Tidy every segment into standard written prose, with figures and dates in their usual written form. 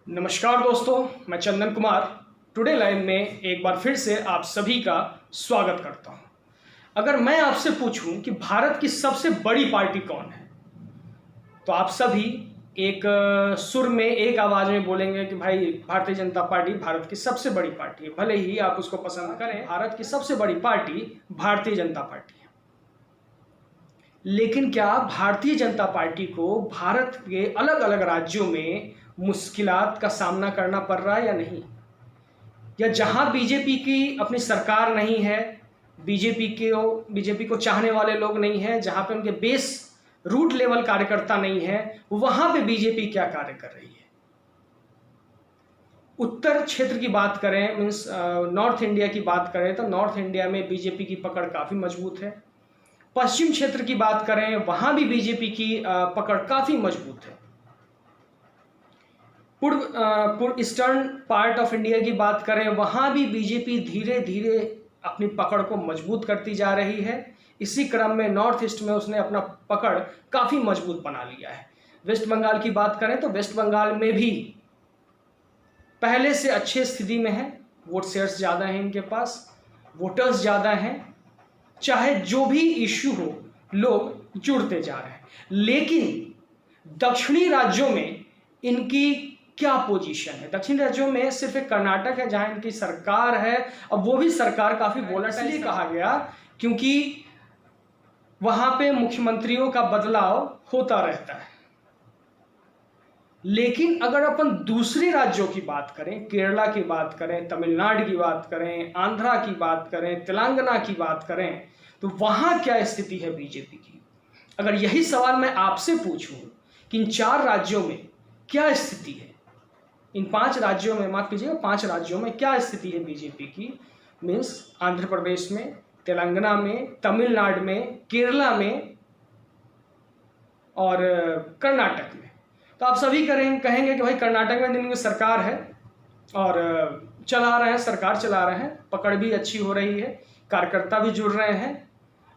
नमस्कार दोस्तों, मैं चंदन कुमार टुडे लाइव में एक बार फिर से आप सभी का स्वागत करता हूं। अगर मैं आपसे पूछूं कि भारत की सबसे बड़ी पार्टी कौन है, तो आप सभी एक सुर में एक आवाज में बोलेंगे कि भाई भारतीय जनता पार्टी भारत की सबसे बड़ी पार्टी है। भले ही आप उसको पसंद करें, भारत की सबसे बड़ी पार्टी भारतीय जनता पार्टी है। लेकिन क्या भारतीय जनता पार्टी को भारत के अलग अलग राज्यों में मुश्किलात का सामना करना पड़ रहा है या नहीं? या जहां बीजेपी की अपनी सरकार नहीं है, बीजेपी को चाहने वाले लोग नहीं हैं, जहां पे उनके बेस रूट लेवल कार्यकर्ता नहीं है, वहां पे बीजेपी क्या कार्य कर रही है? उत्तर क्षेत्र की बात करें, मीन्स नॉर्थ इंडिया की बात करें, तो नॉर्थ इंडिया में बीजेपी की पकड़ काफी मजबूत है। पश्चिम क्षेत्र की बात करें, वहां भी बीजेपी की पकड़ काफी मजबूत है। पूर्व ईस्टर्न पार्ट ऑफ इंडिया की बात करें, वहां भी बीजेपी धीरे धीरे अपनी पकड़ को मजबूत करती जा रही है। इसी क्रम में नॉर्थ ईस्ट में उसने अपना पकड़ काफी मजबूत बना लिया है। वेस्ट बंगाल की बात करें तो वेस्ट बंगाल में भी पहले से अच्छी स्थिति में है। वोट शेयर्स ज़्यादा हैं इनके पास, वोटर्स ज़्यादा हैं, चाहे जो भी इश्यू हो लोग जुड़ते जा रहे हैं। लेकिन दक्षिणी राज्यों में इनकी क्या पोजीशन है? दक्षिणी राज्यों में सिर्फ एक कर्नाटक है जहां इनकी सरकार है। अब वो भी सरकार काफी वोलेटाइल कहा गया क्योंकि वहां पे मुख्यमंत्रियों का बदलाव होता रहता है। लेकिन अगर अपन दूसरे राज्यों की बात करें, केरला की बात करें, तमिलनाडु की बात करें, आंध्रा की बात करें, तेलंगाना की बात करें, तो वहां क्या स्थिति है बीजेपी की? अगर यही सवाल मैं आपसे पूछूं कि इन 4 राज्यों में क्या स्थिति है, इन 5 राज्यों में, माफ कीजिएगा 5 राज्यों में क्या स्थिति है बीजेपी की, मीन्स आंध्र प्रदेश में, तेलंगाना में, तमिलनाडु में, केरला में और कर्नाटक में, तो आप सभी कहेंगे कि भाई कर्नाटक में इनकी सरकार है और चला रहे हैं, सरकार चला रहे हैं, पकड़ भी अच्छी हो रही है, कार्यकर्ता भी जुड़ रहे हैं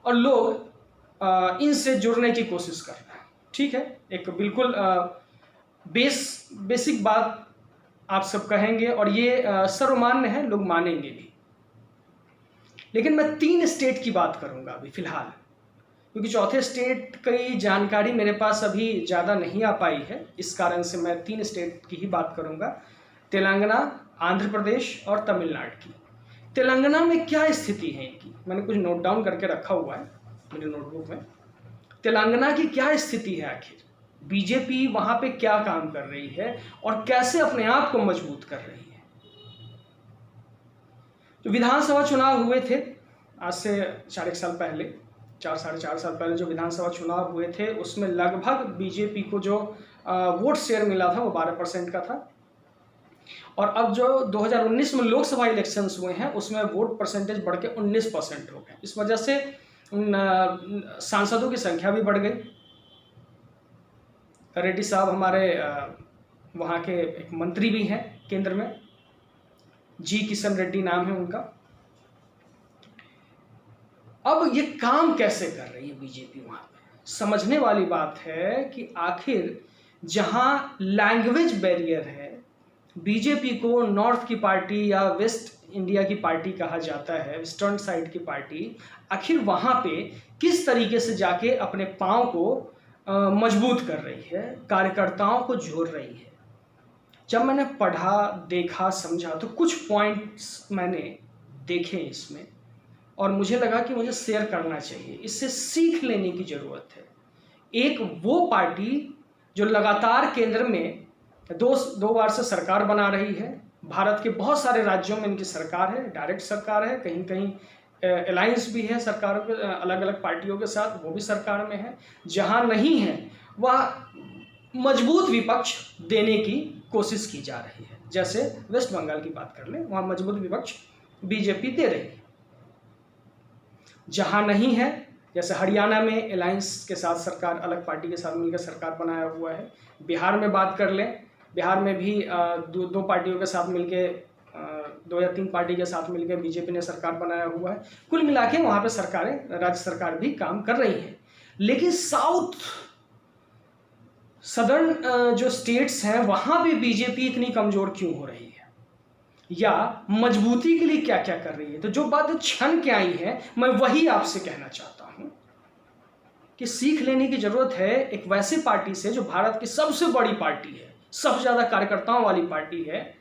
और लोग इनसे जुड़ने की कोशिश कर रहे हैं। ठीक है, एक बिल्कुल बेसिक बात आप सब कहेंगे और ये सर्वमान्य है, लोग मानेंगे भी। लेकिन मैं 3 स्टेट की बात करूंगा अभी फिलहाल, क्योंकि चौथे स्टेट की जानकारी मेरे पास अभी ज़्यादा नहीं आ पाई है। इस कारण से मैं 3 स्टेट की ही बात करूंगा, तेलंगाना, आंध्र प्रदेश और तमिलनाडु की। तेलंगाना में क्या स्थिति है इनकी, मैंने कुछ नोट डाउन करके रखा हुआ है मेरे नोटबुक में। तेलंगाना की क्या स्थिति है, आखिर बीजेपी वहां पे क्या काम कर रही है और कैसे अपने आप को मजबूत कर रही है? जो विधानसभा चुनाव हुए थे आज से 4 साल पहले, 4 साढ़े 4 साल पहले जो विधानसभा चुनाव हुए थे, उसमें लगभग बीजेपी को जो वोट शेयर मिला था वो 12% का था। और अब जो 2019 में लोकसभा इलेक्शंस हुए हैं उसमें वोट परसेंटेज बढ़ के 19% हो गए। इस वजह से सांसदों की संख्या भी बढ़ गई। रेड्डी साहब हमारे वहाँ के एक मंत्री भी हैं केंद्र में, जी किशन रेड्डी नाम है उनका। अब ये काम कैसे कर रही है बीजेपी वहां पे? समझने वाली बात है कि आखिर जहां लैंग्वेज बैरियर है, बीजेपी को नॉर्थ की पार्टी या वेस्ट इंडिया की पार्टी कहा जाता है, वेस्टर्न साइड की पार्टी, आखिर वहां पे किस तरीके से जाके अपने पांव को मजबूत कर रही है, कार्यकर्ताओं को जोड़ रही है। जब मैंने पढ़ा, देखा, समझा तो कुछ पॉइंट्स मैंने देखे इसमें और मुझे लगा कि मुझे शेयर करना चाहिए, इससे सीख लेने की ज़रूरत है। एक वो पार्टी जो लगातार केंद्र में दो बार से सरकार बना रही है, भारत के बहुत सारे राज्यों में इनकी सरकार है, डायरेक्ट सरकार है, कहीं कहीं अलायंस भी है सरकारों के, अलग अलग पार्टियों के साथ, वो भी सरकार में है। जहां नहीं है वह मजबूत विपक्ष देने की कोशिश की जा रही है। जैसे वेस्ट बंगाल की बात कर लें, वहां मजबूत विपक्ष बीजेपी दे रही है। जहां नहीं है, जैसे हरियाणा में अलायंस के साथ सरकार, अलग पार्टी के साथ मिलकर सरकार बनाया हुआ है। बिहार में बात कर लें, बिहार में भी दो पार्टियों के साथ मिलकर, 2 या 3 पार्टी के साथ मिलकर बीजेपी ने सरकार बनाया हुआ है। कुल मिला के वहाँ पे सरकारें, राज्य सरकार भी काम कर रही है। लेकिन साउथ सदर्न जो स्टेट्स हैं वहाँ भी बीजेपी इतनी कमज़ोर क्यों हो रही है, या मजबूती के लिए क्या क्या कर रही है। तो जो बात छन के आई है, मैं वही आपसे कहना चाहता हूँ कि सीख लेने की ज़रूरत है एक वैसे पार्टी से जो भारत की सबसे बड़ी पार्टी है, सबसे ज़्यादा कार्यकर्ताओं वाली पार्टी है,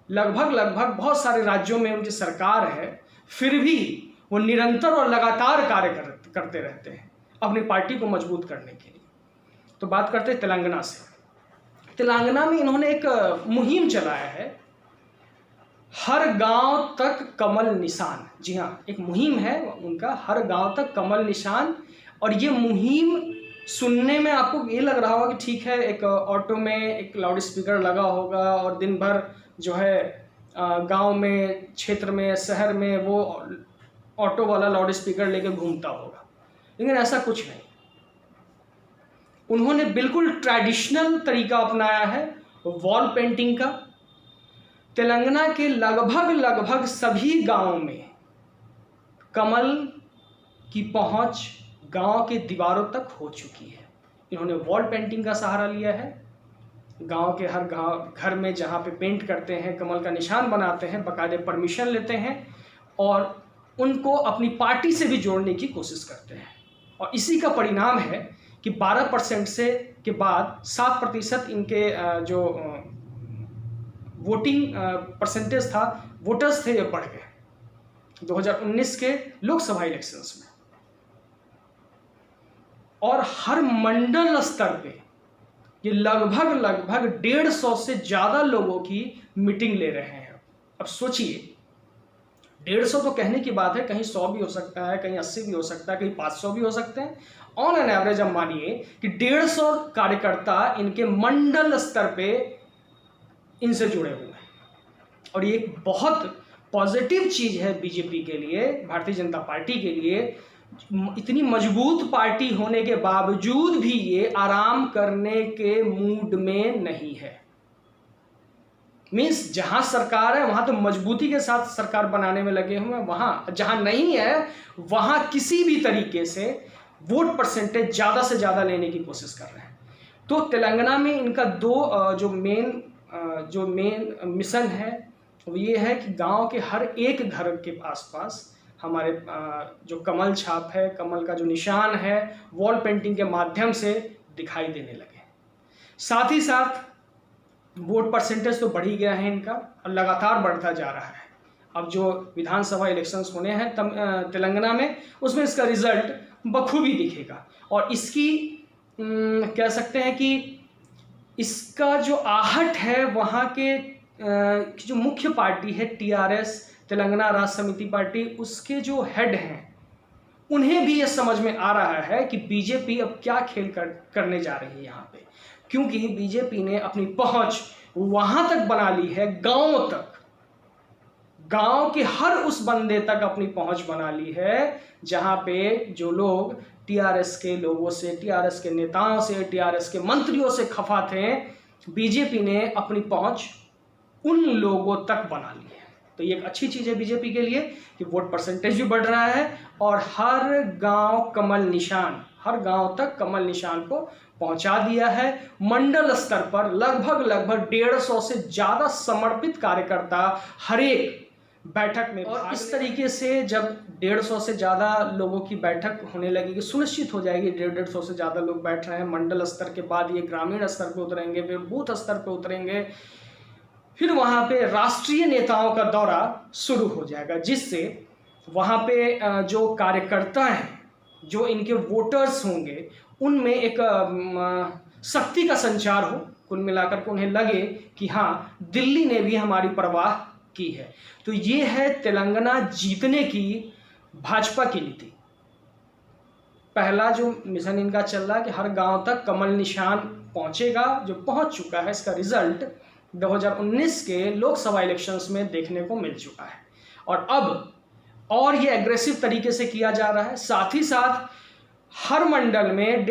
लगभग बहुत सारे राज्यों में उनकी सरकार है, फिर भी वो निरंतर और लगातार कार्य करते रहते हैं अपनी पार्टी को मजबूत करने के लिए। तो बात करते हैं तेलंगाना से। तेलंगाना में इन्होंने एक मुहिम चलाया है, हर गांव तक कमल निशान। जी हाँ, एक मुहिम है उनका, हर गांव तक कमल निशान। और ये मुहिम सुनने में आपको ये लग रहा होगा कि ठीक है, एक ऑटो में एक लाउड स्पीकर लगा होगा और दिन भर जो है गांव में, क्षेत्र में, शहर में वो ऑटो वाला लाउड स्पीकर लेके घूमता होगा, लेकिन ऐसा कुछ नहीं। उन्होंने बिल्कुल ट्रेडिशनल तरीका अपनाया है वॉल पेंटिंग का। तेलंगाना के लगभग सभी गांवों में कमल की पहुंच गांव के दीवारों तक हो चुकी है। इन्होंने वॉल पेंटिंग का सहारा लिया है। गांव के हर घर में जहां पे पेंट करते हैं, कमल का निशान बनाते हैं, बाकायदे परमिशन लेते हैं और उनको अपनी पार्टी से भी जोड़ने की कोशिश करते हैं। और इसी का परिणाम है कि 12% से के बाद 7% इनके जो वोटिंग परसेंटेज था, वोटर्स थे, ये बढ़ गए 2019 के लोकसभा इलेक्शंस में। और हर मंडल स्तर पे ये लगभग 150 से ज़्यादा लोगों की मीटिंग ले रहे हैं। अब सोचिए, 150 तो कहने की बात है, कहीं 100 भी हो सकता है, कहीं 80 भी हो सकता है, कहीं 500 भी हो सकते हैं। ऑन एन एवरेज हम मानिए कि 150 कार्यकर्ता इनके मंडल स्तर पे इनसे जुड़े हुए हैं। और ये एक बहुत पॉजिटिव चीज़ है बीजेपी के लिए, भारतीय जनता पार्टी के लिए। इतनी मजबूत पार्टी होने के बावजूद भी ये आराम करने के मूड में नहीं है। मीन्स जहां सरकार है वहां तो मजबूती के साथ सरकार बनाने में लगे हुए हैं, वहां जहां नहीं है वहां किसी भी तरीके से वोट परसेंटेज ज़्यादा से ज़्यादा लेने की कोशिश कर रहे हैं। तो तेलंगाना में इनका जो मेन मिशन है वो ये है कि गांव के हर एक घर के आसपास हमारे जो कमल छाप है, कमल का जो निशान है, वॉल पेंटिंग के माध्यम से दिखाई देने लगे। साथ ही साथ वोट परसेंटेज तो बढ़ ही गया है इनका और लगातार बढ़ता जा रहा है। अब जो विधानसभा इलेक्शंस होने हैं तेलंगाना में, उसमें इसका रिजल्ट बखूबी दिखेगा। और इसकी कह सकते हैं कि इसका जो आहट है वहाँ के जो मुख्य पार्टी है टीआरएस, तेलंगाना राष्ट्र समिति पार्टी, उसके जो हेड हैं उन्हें भी ये समझ में आ रहा है कि बीजेपी अब क्या खेल करने जा रही है यहाँ पे। क्योंकि बीजेपी ने अपनी पहुंच वहां तक बना ली है, गांव तक, गांव के हर उस बंदे तक अपनी पहुंच बना ली है जहां पे जो लोग टीआरएस के लोगों से, टीआरएस के नेताओं से, टीआरएस के मंत्रियों से खफा थे। बीजेपी ने अपनी पहुंच उन लोगों तक बना ली है। तो ये एक अच्छी चीज़ है बीजेपी के लिए कि वोट परसेंटेज भी बढ़ रहा है और हर गांव कमल निशान, हर गांव तक कमल निशान को पहुंचा दिया है। मंडल स्तर पर लगभग 150 से ज़्यादा समर्पित कार्यकर्ता हर एक बैठक में, और इस तरीके से जब 150 से ज़्यादा लोगों की बैठक होने लगेगी, सुनिश्चित हो जाएगी 150 से ज़्यादा लोग बैठ रहे हैं। मंडल स्तर के बाद ये ग्रामीण स्तर पर उतरेंगे, फिर बूथ स्तर पर उतरेंगे, फिर वहाँ पे राष्ट्रीय नेताओं का दौरा शुरू हो जाएगा, जिससे वहाँ पे जो कार्यकर्ता हैं, जो इनके वोटर्स होंगे, उनमें एक शक्ति का संचार हो। कुल मिलाकर के उन्हें लगे कि हाँ, दिल्ली ने भी हमारी परवाह की है। तो ये है तेलंगाना जीतने की भाजपा की नीति। पहला जो मिशन इनका चल रहा है कि हर गांव तक कमल निशान पहुंचेगा, जो पहुंच चुका है, इसका रिजल्ट 2019 के लोकसभा इलेक्शंस में देखने को मिल चुका है। और अब और ये एग्रेसिव तरीके से किया जा रहा है। साथ ही साथ हर मंडल में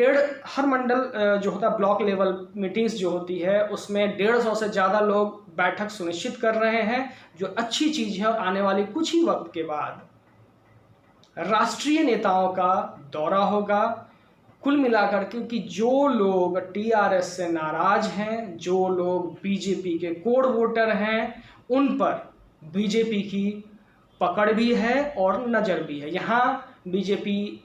हर मंडल जो होता है, ब्लॉक लेवल मीटिंग्स जो होती है, उसमें 150 से ज़्यादा लोग बैठक सुनिश्चित कर रहे हैं, जो अच्छी चीज़ है। और आने वाले कुछ ही वक्त के बाद राष्ट्रीय नेताओं का दौरा होगा, कुल मिलाकर के कि जो लोग टीआरएस से नाराज हैं, जो लोग बीजेपी के कोर वोटर हैं, उन पर बीजेपी की पकड़ भी है और नज़र भी है। यहाँ बीजेपी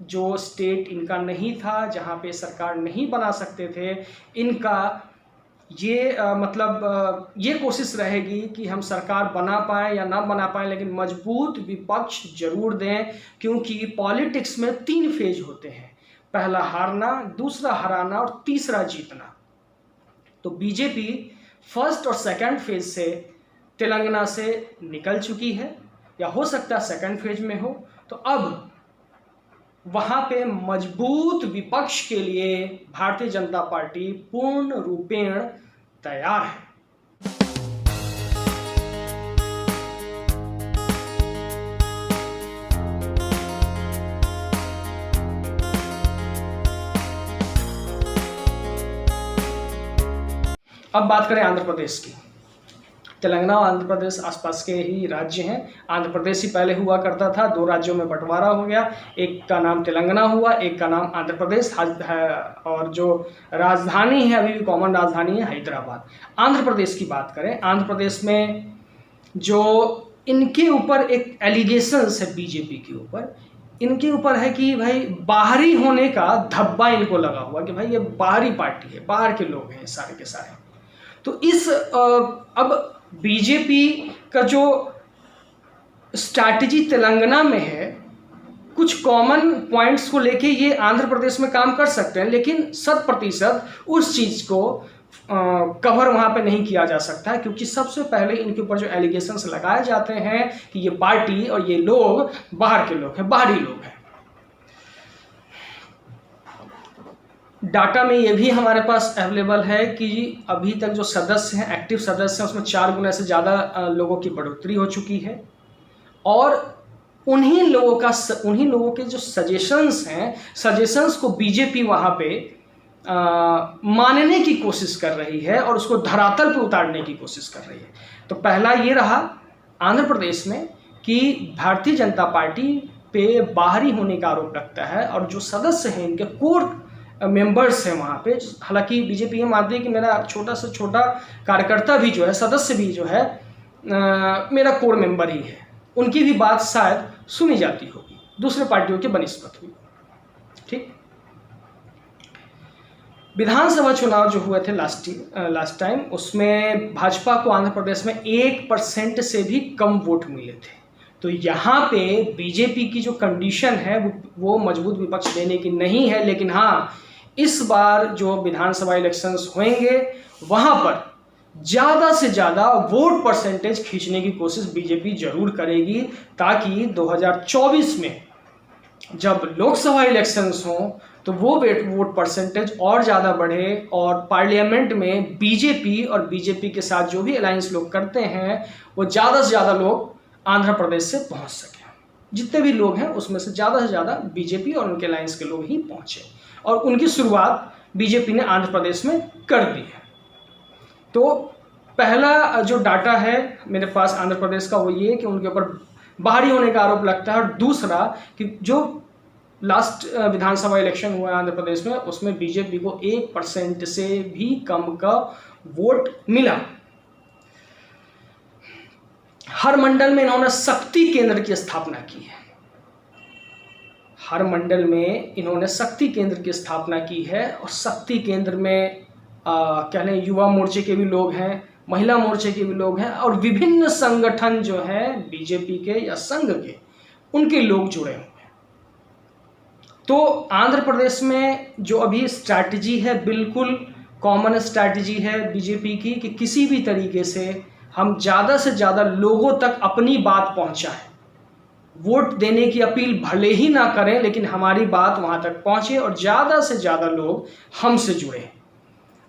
जो स्टेट इनका नहीं था, जहाँ पे सरकार नहीं बना सकते थे, इनका ये ये कोशिश रहेगी कि हम सरकार बना पाएँ या ना बना पाएँ, लेकिन मजबूत विपक्ष जरूर दें, क्योंकि पॉलिटिक्स में 3 फेज होते हैं, पहला हारना, दूसरा हराना और तीसरा जीतना। तो बीजेपी फर्स्ट और सेकंड फेज से तेलंगाना से निकल चुकी है, या हो सकता है सेकंड फेज में हो। तो अब वहाँ पे मजबूत विपक्ष के लिए भारतीय जनता पार्टी पूर्ण रूपेण तैयार है। अब बात करें आंध्र प्रदेश की। तेलंगाना और आंध्र प्रदेश आसपास के ही राज्य हैं। आंध्र प्रदेश ही पहले हुआ करता था, 2 राज्यों में बंटवारा हो गया, एक का नाम तेलंगाना हुआ, एक का नाम आंध्र प्रदेश है, और जो राजधानी है अभी भी कॉमन राजधानी है हैदराबाद। आंध्र प्रदेश की बात करें, आंध्र प्रदेश में जो इनके ऊपर एक एलिगेशंस है बीजेपी के ऊपर, इनके ऊपर है कि भाई बाहरी होने का धब्बा इनको लगा हुआ कि भाई ये बाहरी पार्टी है, बाहर के लोग हैं सारे के सारे। तो इस अब बीजेपी का जो स्ट्रैटेजी तेलंगाना में है, कुछ कॉमन पॉइंट्स को लेके ये आंध्र प्रदेश में काम कर सकते हैं, लेकिन 100% उस चीज़ को कवर वहाँ पे नहीं किया जा सकता है, क्योंकि सबसे पहले इनके ऊपर जो एलिगेशंस लगाए जाते हैं कि ये पार्टी और ये लोग बाहर के लोग हैं, बाहरी लोग हैं। डाटा में ये भी हमारे पास अवेलेबल है कि अभी तक जो सदस्य हैं, एक्टिव सदस्य हैं, उसमें 4 गुना से ज़्यादा लोगों की बढ़ोतरी हो चुकी है, और उन्हीं लोगों के जो सजेशंस हैं, सजेशंस को बीजेपी वहाँ पे मानने की कोशिश कर रही है और उसको धरातल पे उतारने की कोशिश कर रही है। तो पहला ये रहा आंध्र प्रदेश में कि भारतीय जनता पार्टी पे बाहरी होने का आरोप लगता है, और जो सदस्य हैं इनके कोर मेंबर्स हैं वहाँ पे, हालांकि बीजेपी ये मानती है कि मेरा छोटा से छोटा कार्यकर्ता भी जो है, सदस्य भी जो है मेरा कोर मेंबर ही है, उनकी भी बात शायद सुनी जाती होगी दूसरे पार्टियों के बनिस्बत हुई। ठीक, विधानसभा चुनाव जो हुए थे लास्ट टाइम, उसमें भाजपा को आंध्र प्रदेश में 1% से भी कम वोट मिले थे। तो यहाँ पे बीजेपी की जो कंडीशन है वो मजबूत विपक्ष देने की नहीं है, लेकिन हाँ, इस बार जो विधानसभा इलेक्शंस होंगे वहाँ पर ज़्यादा से ज़्यादा वोट परसेंटेज खींचने की कोशिश बीजेपी जरूर करेगी, ताकि 2024 में जब लोकसभा इलेक्शंस हों तो वो वोट परसेंटेज और ज़्यादा बढ़े, और पार्लियामेंट में बीजेपी और बीजेपी के साथ जो भी अलायंस लोग करते हैं वो ज़्यादा से ज़्यादा लोग आंध्र प्रदेश से पहुंच सके। जितने भी लोग हैं उसमें से ज़्यादा बीजेपी और उनके अलायंस के लोग ही पहुंचे, और उनकी शुरुआत बीजेपी ने आंध्र प्रदेश में कर दी है। तो पहला जो डाटा है मेरे पास आंध्र प्रदेश का वो ये कि उनके ऊपर बाहरी होने का आरोप लगता है, और दूसरा कि जो लास्ट विधानसभा इलेक्शन हुआ है आंध्र प्रदेश में, उसमें बीजेपी को 1% से भी कम का वोट मिला। हर मंडल में इन्होंने शक्ति केंद्र की स्थापना की है, हर मंडल में इन्होंने शक्ति केंद्र की स्थापना की है, और शक्ति केंद्र में कह लें युवा मोर्चे के भी लोग हैं, महिला मोर्चे के भी लोग हैं, और विभिन्न संगठन जो हैं बीजेपी के या संघ के, उनके लोग जुड़े हुए हैं। तो आंध्र प्रदेश में जो अभी स्ट्रैटेजी है, बिल्कुल कॉमन स्ट्रैटेजी है बीजेपी की कि किसी भी तरीके से हम ज़्यादा से ज़्यादा लोगों तक अपनी बात पहुंचाएं। वोट देने की अपील भले ही ना करें, लेकिन हमारी बात वहां तक पहुंचे और ज़्यादा से ज़्यादा लोग हमसे जुड़े।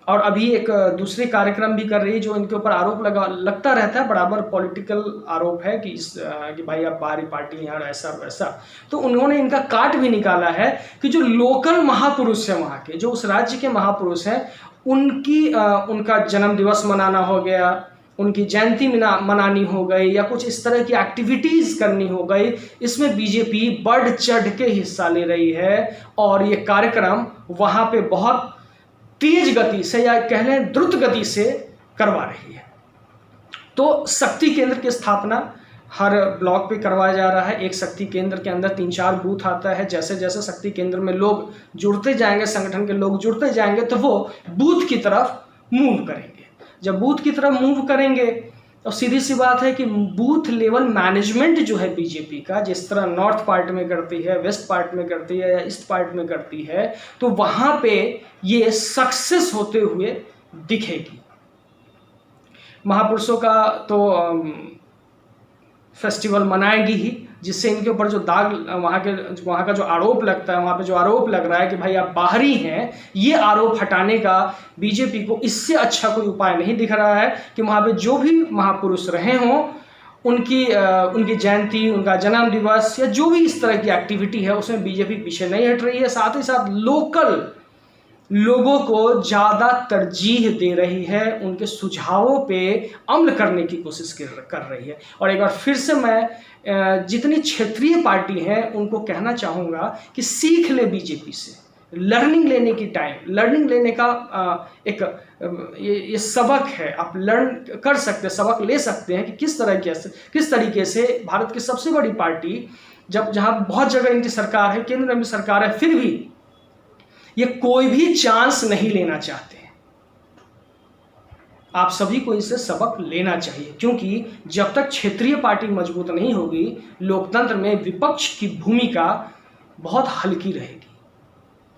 और अभी एक दूसरे कार्यक्रम भी कर रही है जो इनके ऊपर आरोप लगता रहता है, बराबर पॉलिटिकल आरोप है कि भाई आप बाहरी पार्टी हैं और ऐसा वैसा। तो उन्होंने इनका काट भी निकाला है कि जो लोकल महापुरुष हैं वहाँ के, जो उस राज्य के महापुरुष हैं, उनका जन्म दिवस मनाना हो गया, उनकी जयंती मनानी हो गई या कुछ इस तरह की एक्टिविटीज़ करनी हो गई, इसमें बीजेपी बढ़ चढ़ के हिस्सा ले रही है और ये कार्यक्रम वहाँ पे बहुत तेज गति से या कह लें द्रुत गति से करवा रही है। तो शक्ति केंद्र की स्थापना हर ब्लॉक पे करवाया जा रहा है। एक शक्ति केंद्र के अंदर 3-4 बूथ आता है। जैसे जैसे शक्ति केंद्र में लोग जुड़ते जाएंगे, संगठन के लोग जुड़ते जाएंगे, तो वो बूथ की तरफ मूव करेंगे। जब बूथ की तरफ मूव करेंगे तो सीधी सी बात है कि बूथ लेवल मैनेजमेंट जो है बीजेपी का, जिस तरह नॉर्थ पार्ट में करती है, वेस्ट पार्ट में करती है या ईस्ट पार्ट में करती है, तो वहाँ पे ये सक्सेस होते हुए दिखेगी। महापुरुषों का तो फेस्टिवल मनाएगी ही, जिससे इनके ऊपर जो दाग वहाँ का जो आरोप लगता है, वहाँ पे जो आरोप लग रहा है कि भाई आप बाहरी हैं, ये आरोप हटाने का बीजेपी को इससे अच्छा कोई उपाय नहीं दिख रहा है कि वहाँ पे जो भी महापुरुष रहे हों उनकी जयंती, उनका जन्म दिवस या जो भी इस तरह की एक्टिविटी है उसमें बीजेपी पीछे नहीं हट रही है। साथ ही साथ लोकल लोगों को ज़्यादा तरजीह दे रही है, उनके सुझावों पे अमल करने की कोशिश कर रही है। और एक बार फिर से मैं जितनी क्षेत्रीय पार्टी हैं उनको कहना चाहूँगा कि सीख ले बीजेपी से, लर्निंग लेने की टाइम, लर्निंग लेने का एक ये सबक है। आप लर्न कर सकते हैं, सबक ले सकते हैं कि किस तरीके से भारत की सबसे बड़ी पार्टी, जहाँ बहुत जगह इनकी सरकार है, केंद्र में सरकार है, फिर भी ये कोई भी चांस नहीं लेना चाहते हैं। आप सभी को इससे सबक लेना चाहिए, क्योंकि जब तक क्षेत्रीय पार्टी मजबूत नहीं होगी, लोकतंत्र में विपक्ष की भूमिका बहुत हल्की रहेगी।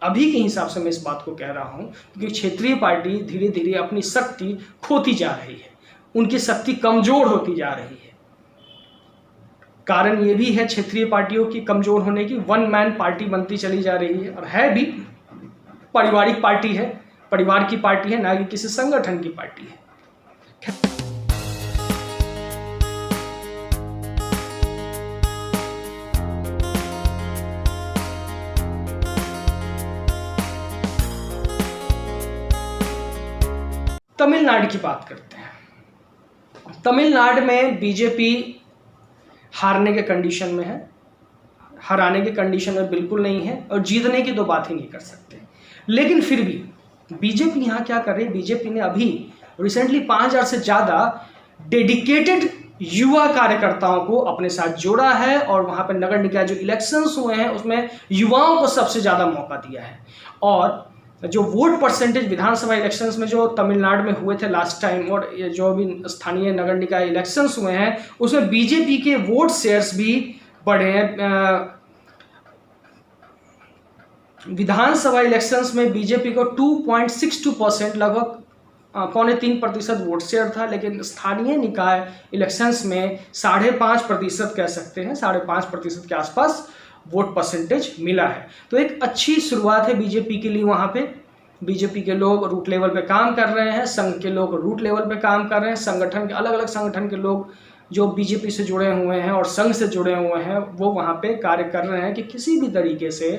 अभी के हिसाब से मैं इस बात को कह रहा हूं, क्योंकि क्षेत्रीय पार्टी धीरे धीरे अपनी शक्ति खोती जा रही है, उनकी शक्ति कमजोर होती जा रही है। कारण ये भी है क्षेत्रीय पार्टियों की कमजोर होने की, वन मैन पार्टी बनती चली जा रही है और है भी पारिवारिक पार्टी है, परिवार की पार्टी है, ना कि किसी संगठन की पार्टी है। तमिलनाडु की बात करते हैं। तमिलनाडु में बीजेपी हारने के कंडीशन में है, हराने के कंडीशन में बिल्कुल नहीं है और जीतने की तो बात ही नहीं कर सकते। लेकिन फिर भी बीजेपी यहाँ क्या कर रही है, बीजेपी ने अभी रिसेंटली 5000 से ज़्यादा डेडिकेटेड युवा कार्यकर्ताओं को अपने साथ जोड़ा है और वहाँ पर नगर निकाय जो इलेक्शंस हुए हैं उसमें युवाओं को सबसे ज़्यादा मौका दिया है। और जो वोट परसेंटेज विधानसभा इलेक्शंस में जो तमिलनाडु में हुए थे लास्ट टाइम, और ये जो भी स्थानीय नगर निकाय इलेक्शंस हुए हैं उसमें बीजेपी के वोट शेयर्स भी बढ़े हैं। विधानसभा इलेक्शंस में बीजेपी को 2.62%, लगभग 2.25% वोट शेयर था, लेकिन स्थानीय निकाय इलेक्शंस में 5.5% कह सकते हैं, 5.5% के आसपास वोट परसेंटेज मिला है। तो एक अच्छी शुरुआत है बीजेपी के लिए। वहाँ पे बीजेपी के लोग रूट लेवल पे काम कर रहे हैं, संघ के लोग रूट लेवल पे काम कर रहे हैं, संगठन के अलग अलग संगठन के लोग जो बीजेपी से जुड़े हुए हैं और संघ से जुड़े हुए हैं वो वहाँ पे कार्य कर रहे हैं कि किसी भी तरीके से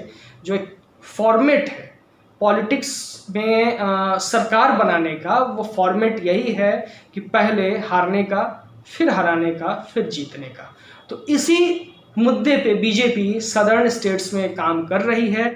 जो एक फॉर्मेट है पॉलिटिक्स में सरकार बनाने का, वो फॉर्मेट यही है कि पहले हारने का, फिर हराने का, फिर जीतने का। तो इसी मुद्दे पे बीजेपी सदर्न स्टेट्स में काम कर रही है।